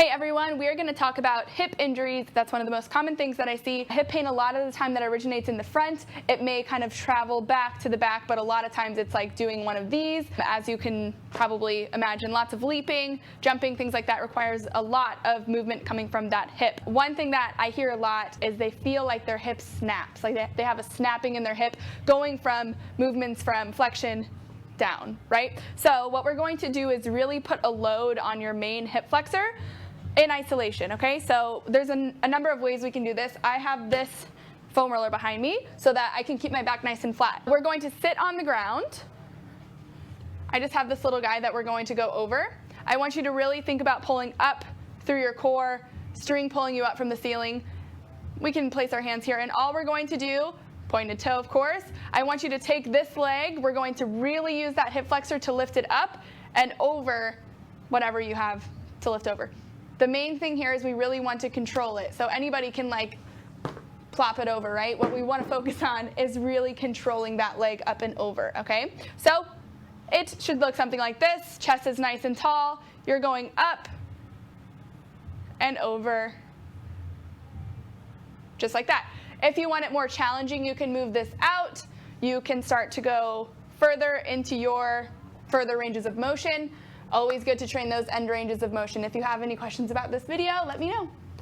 Hey everyone, we are going to talk about hip injuries. That's one of the most common things that I see. Hip pain a lot of the time that originates in the front. It may kind of travel back to the back, but a lot of times it's like doing one of these. As you can probably imagine, lots of leaping, jumping, things like that requires a lot of movement coming from that hip. One thing that I hear a lot is they feel like their hip snaps, like they have a snapping in their hip going from movements from flexion down, right? So what we're going to do is really put a load on your main hip flexor in isolation, okay? So there's a number of ways we can do this. I have this foam roller behind me so that I can keep my back nice and flat. We're going to sit on the ground. I just have this little guy that we're going to go over. I want you to really think about pulling up through your core, string pulling you up from the ceiling. We can place our hands here, and all we're going to do, pointed toe of course, I want you to take this leg, we're going to really use that hip flexor to lift it up and over whatever you have to lift over. The main thing here is we really want to control it. So anybody can like plop it over, right? What we want to focus on is really controlling that leg up and over, okay? So it should look something like this. Chest is nice and tall. You're going up and over, just like that. If you want it more challenging, you can move this out. You can start to go further into your further ranges of motion. Always good to train those end ranges of motion. If you have any questions about this video, let me know.